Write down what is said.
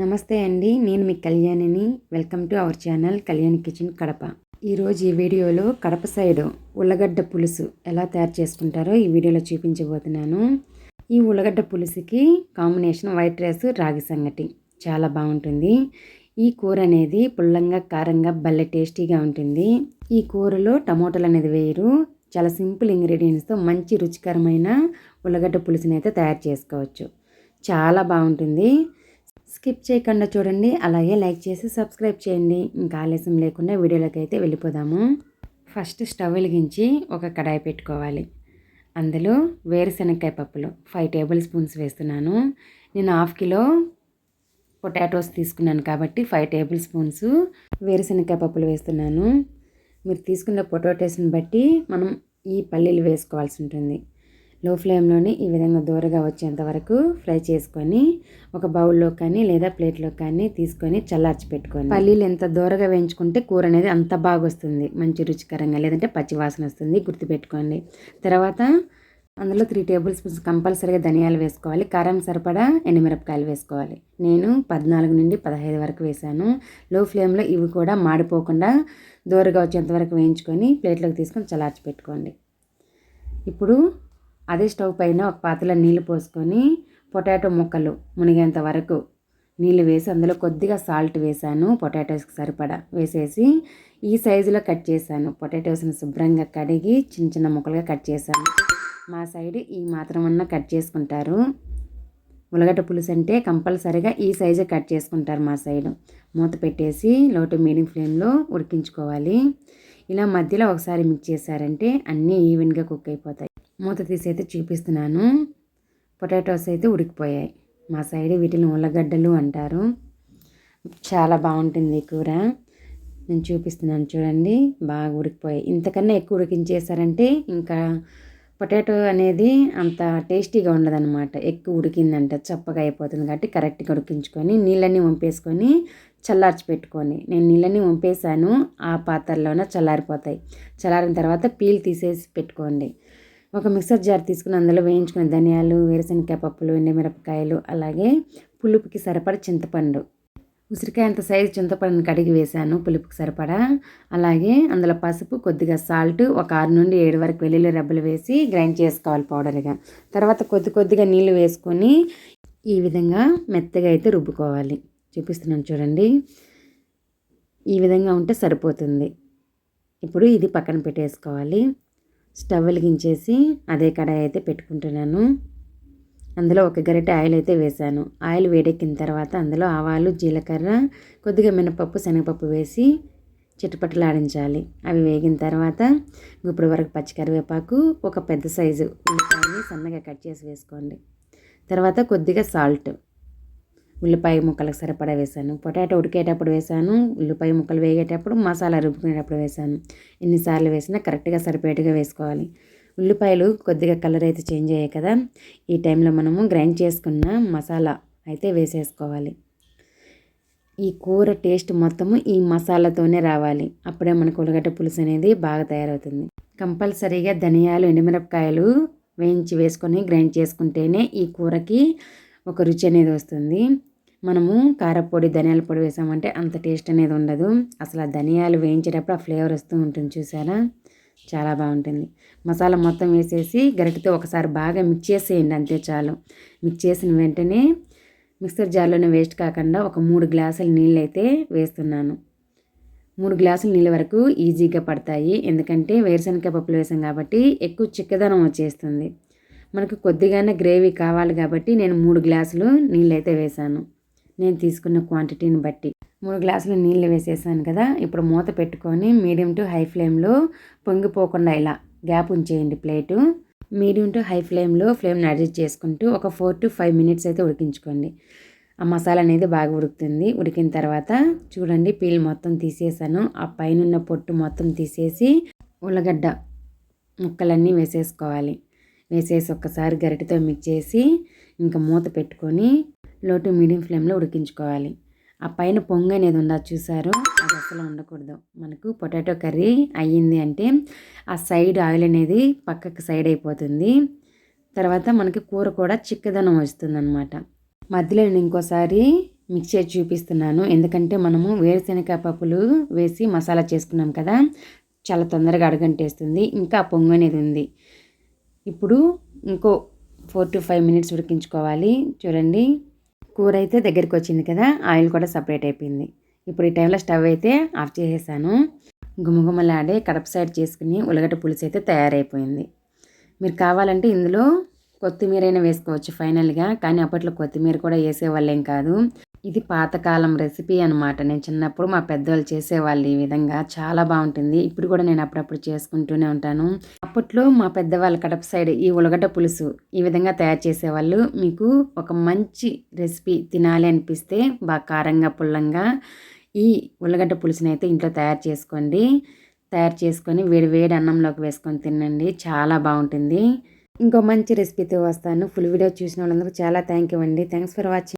నమస్తే అండి, నేను మీ కళ్యాణిని. Welcome to our channel Kalyani kitchen Kadapa. ఈరోజు ఈ వీడియోలో కడప సైడ్ ఉల్లగడ్డ పులుసు ఎలా తయారు చేసుకుంటారో ఈ వీడియోలో చూపించబోతున్నాను. ఈ ఉల్లగడ్డ పులుసుకి కాంబినేషన్ వైట్ రైస్, రాగి సంగటి చాలా బాగుంటుంది. ఈ కూర అనేది పుల్లంగా కారంగా భలే టేస్టీగా ఉంటుంది. ఈ కూరలో టమోటాలు అనేది వేయరు. చాలా సింపుల్ ఇంగ్రీడియంట్స్తో మంచి రుచికరమైన ఉల్లగడ్డ పులుసుని అయితే తయారు చేసుకోవచ్చు. చాలా బాగుంటుంది. స్కిప్ చేయకుండా చూడండి, అలాగే లైక్ చేసి సబ్స్క్రైబ్ చేయండి. ఇంకా ఆలస్యం లేకుండా వీడియోలోకి అయితే వెళ్ళిపోదాము. ఫస్ట్ స్టవ్ వెలిగించి ఒక కడాయి పెట్టుకోవాలి. అందులో వేరుశనగకాయ పప్పులు 5 టేబుల్ స్పూన్స్ వేస్తున్నాను. నేను 1/2 కిలో పొటాటోస్ తీసుకున్నాను కాబట్టి 5 టేబుల్ స్పూన్స్ వేరుశనగకాయ పప్పులు వేస్తున్నాను. మీరు తీసుకున్న పొటాటోస్ని బట్టి మనం ఈ పల్లీలు వేసుకోవాల్సి ఉంటుంది. లో ఫ్లేమ్లోని ఈ విధంగా దూరగా వచ్చేంత వరకు ఫ్రై చేసుకొని ఒక బౌల్లో కానీ లేదా ప్లేట్లో కానీ తీసుకొని చల్లార్చి పెట్టుకొని, పల్లీలు ఎంత దూరగా వేయించుకుంటే కూర అనేది అంత బాగా వస్తుంది, మంచి రుచికరంగా, లేదంటే పచ్చి వాసన వస్తుంది, గుర్తుపెట్టుకోండి. తర్వాత అందులో 3 టేబుల్ స్పూన్స్ కంపల్సరీగా ధనియాలు వేసుకోవాలి. కారం సరిపడా ఎండుమిరపకాయలు వేసుకోవాలి. నేను 14 నుండి 15 వరకు వేసాను. లో ఫ్లేమ్లో ఇవి కూడా మాడిపోకుండా దూరగా వచ్చేంత వరకు వేయించుకొని ప్లేట్లోకి తీసుకొని చల్లార్చి పెట్టుకోండి. ఇప్పుడు అదే స్టవ్ పైన ఒక పాత్రలో నీళ్లు పోసుకొని పొటాటో ముక్కలు మునిగేంత వరకు నీళ్ళు వేసి అందులో కొద్దిగా సాల్ట్ వేసాను. పొటాటోస్కి సరిపడా వేసేసి ఈ సైజులో కట్ చేశాను. పొటాటోస్ని శుభ్రంగా కడిగి చిన్న చిన్న ముక్కలుగా కట్ చేశాను. మా సైడ్ ఈ మాత్రమన్నా కట్ చేసుకుంటారు. ఉల్లగడ్డ పులుసు అంటే కంపల్సరీగా ఈ సైజే కట్ చేసుకుంటారు మా సైడు. మూత పెట్టేసి లో టు మీడియం ఫ్లేమ్లో ఉడికించుకోవాలి. ఇలా మధ్యలో ఒకసారి మిక్స్ చేశారంటే అన్నీ ఈవెన్గా కుక్ అయిపోతాయి. మూత తీసి అయితే చూపిస్తున్నాను. పొటాటోస్ అయితే ఉడికిపోయాయి. మా సైడ్ వీటిని ఉల్లగడ్డలు అంటారు. చాలా బాగుంటుంది ఈ కూర. నేను చూపిస్తున్నాను చూడండి, బాగా ఉడికిపోయాయి. ఇంతకన్నా ఎక్కువ ఉడికించేసారంటే ఇంకా పొటాటో అనేది అంత టేస్టీగా ఉండదన్నమాట. ఎక్కువ ఉడికిందంటే చప్పగా అయిపోతుంది. కాబట్టి కరెక్ట్గా ఉడికించుకొని నీళ్ళన్నీ వంపేసుకొని చల్లార్చి పెట్టుకొని, నేను నీళ్ళన్నీ వంపేసాను. ఆ పాత్రలోనే చల్లారిపోతాయి. చల్లారిన తర్వాత పీల్ తీసేసి పెట్టుకోండి. ఒక మిక్సర్ జార్ తీసుకుని అందులో వేయించుకున్న ధనియాలు, వేరుశనగకాయ పప్పులు, ఎండుమిరపకాయలు, అలాగే పులుపుకి సరిపడా చింతపండు, ఉసిరికాయ అంత సైజు చింతపండుని కడిగి వేసాను పులుపుకి సరిపడా. అలాగే అందులో పసుపు, కొద్దిగా సాల్ట్, ఒక 6 నుండి 7 వరకు వెల్లుల్లి రెబ్బలు వేసి గ్రైండ్ చేసుకోవాలి పౌడర్గా. తర్వాత కొద్దిగా నీళ్ళు వేసుకొని ఈ విధంగా మెత్తగా అయితే రుబ్బుకోవాలి. చూపిస్తున్నాను చూడండి, ఈ విధంగా ఉంటే సరిపోతుంది. ఇప్పుడు ఇది పక్కన పెట్టేసుకోవాలి. స్టవ్ వెలిగించేసి అదే కడాయి అయితే పెట్టుకుంటున్నాను. అందులో ఒక గరిటె ఆయిల్ అయితే వేసాను. ఆయిల్ వేడెక్కిన తర్వాత అందులో ఆవాలు, జీలకర్ర, కొద్దిగా మినపప్పు, శనగపప్పు వేసి చిటపటలాడించాలి. అవి వేగిన తర్వాత ఇప్పుడు వరకు పచ్చికరివేపాకు, ఒక పెద్ద సైజు ఉల్లిపాయని సన్నగా కట్ చేసి వేసుకోండి. తర్వాత కొద్దిగా సాల్ట్, ఉల్లిపాయ ముక్కలకు సరిపడా వేసాను. పొటాటో ఉడికేటప్పుడు వేసాను. ఉల్లిపాయ ముక్కలు వేగేటప్పుడు, మసాలా రుబ్బుకునేటప్పుడు వేసాను. ఎన్నిసార్లు వేసినా కరెక్ట్గా సరిపేటుగా వేసుకోవాలి. ఉల్లిపాయలు కొద్దిగా కలర్ అయితే చేంజ్ అయ్యాయి కదా, ఈ టైంలో మనము గ్రైండ్ చేసుకున్న మసాలా అయితే వేసేసుకోవాలి. ఈ కూర టేస్ట్ మొత్తము ఈ మసాలాతోనే రావాలి. అప్పుడే మనకు ఉల్లగడ్డ పులుసు అనేది బాగా తయారవుతుంది. కంపల్సరీగా ధనియాలు, ఎండుమిరపకాయలు వేయించి వేసుకొని గ్రైండ్ చేసుకుంటేనే ఈ కూరకి ఒక రుచి అనేది వస్తుంది. మనము కారపొడి, ధనియాల పొడి వేసామంటే అంత టేస్ట్ అనేది ఉండదు. అసలు ఆ ధనియాలు వేయించేటప్పుడు ఆ ఫ్లేవర్ వస్తూ ఉంటుంది, చూసారా, చాలా బాగుంటుంది. మసాలా మొత్తం వేసేసి గరిటెతో ఒకసారి బాగా మిక్స్ చేసేయండి, అంతే చాలు. మిక్స్ చేసిన వెంటనే మిక్సర్ జార్లోనే వేస్ట్ కాకుండా ఒక 3 గ్లాసుల నీళ్ళు అయితే వేస్తున్నాను. 3 గ్లాసుల నీళ్ళ వరకు ఈజీగా పడతాయి. ఎందుకంటే వేరుశనగకాయ పప్పులు వేసాం కాబట్టి ఎక్కువ చిక్కదనం వచ్చేస్తుంది. మనకు కొద్దిగానే గ్రేవీ కావాలి కాబట్టి నేను 3 గ్లాసులు నీళ్ళు అయితే వేసాను. నేను తీసుకున్న క్వాంటిటీని బట్టి 3 గ్లాసులు నీళ్ళు వేసేసాను కదా. ఇప్పుడు మూత పెట్టుకొని మీడియం టు హై ఫ్లేమ్లో పొంగిపోకుండా ఇలా గ్యాప్ ఉంచేయండి ప్లేటు. మీడియం టు హై ఫ్లేమ్లో ఫ్లేమ్ని అడ్జస్ట్ చేసుకుంటూ ఒక 4 to 5 మినిట్స్ అయితే ఉడికించుకోండి. ఆ మసాలా అనేది బాగా ఉడుకుతుంది. ఉడికిన తర్వాత చూడండి, పీల్ మొత్తం తీసేసాను. ఆ పైన పొట్టు మొత్తం తీసేసి ఉల్లగడ్డ ముక్కలన్నీ వేసేసుకోవాలి. వేసేసి ఒక్కసారి గరిటెతో మిక్స్ చేసి ఇంకా మూత పెట్టుకొని లో టు మీడియం ఫ్లేమ్లో ఉడికించుకోవాలి. ఆ పైన పొంగు అనేది ఉండదు, చూసారు, అది అసలు ఉండకూడదు. మనకు పొటాటో కర్రీ అయ్యింది అంటే ఆ సైడ్ ఆయిల్ అనేది పక్కకు సైడ్ అయిపోతుంది. తర్వాత మనకి కూర కూడా చిక్కదనం వస్తుంది అన్నమాట. మధ్యలో నేను ఇంకోసారి మిక్స్ చేసి చూపిస్తున్నాను. ఎందుకంటే మనము వేరుశనగ పప్పులు వేసి మసాలా చేసుకున్నాం కదా, చాలా తొందరగా అడుగంటేస్తుంది. ఇంకా పొంగు అనేది ఉంది. ఇప్పుడు ఇంకో 4 to 5 మినిట్స్ ఉడికించుకోవాలి. చూడండి, కూర అయితే దగ్గరికి వచ్చింది కదా, ఆయిల్ కూడా సపరేట్ అయిపోయింది. ఇప్పుడు ఈ టైంలో స్టవ్ అయితే ఆఫ్ చేసేసాను. గుమగుమలాడే కడప సైడ్ చేసుకుని ఉల్లగడ్డ పులుసు అయితే తయారైపోయింది. మీరు కావాలంటే ఇందులో కొత్తిమీరైనా వేసుకోవచ్చు ఫైనల్గా, కానీ అప్పట్లో కొత్తిమీర కూడా వేసేవాళ్ళేం కాదు. ఇది పాతకాలం రెసిపీ అనమాట. నేను చిన్నప్పుడు మా పెద్దవాళ్ళు చేసేవాళ్ళు ఈ విధంగా, చాలా బాగుంటుంది. ఇప్పుడు కూడా నేను అప్పుడప్పుడు చేసుకుంటూనే ఉంటాను. అప్పట్లో మా పెద్దవాళ్ళ కడప సైడ్ ఈ ఉల్లగడ్డ పులుసు ఈ విధంగా తయారు చేసేవాళ్ళు. మీకు ఒక మంచి రెసిపీ తినాలి అనిపిస్తే బాగా కారంగా పుల్లంగా ఈ ఉల్లగడ్డ పులుసుని అయితే ఇంట్లో తయారు చేసుకొని వేడి వేడి అన్నంలోకి వేసుకొని తినండి, చాలా బాగుంటుంది. ఇంకో మంచి రెసిపీతో వస్తాను. ఫుల్ వీడియో చూసిన వాళ్ళందరికీ చాలా థ్యాంక్ యూ అండి. Thanks for watching.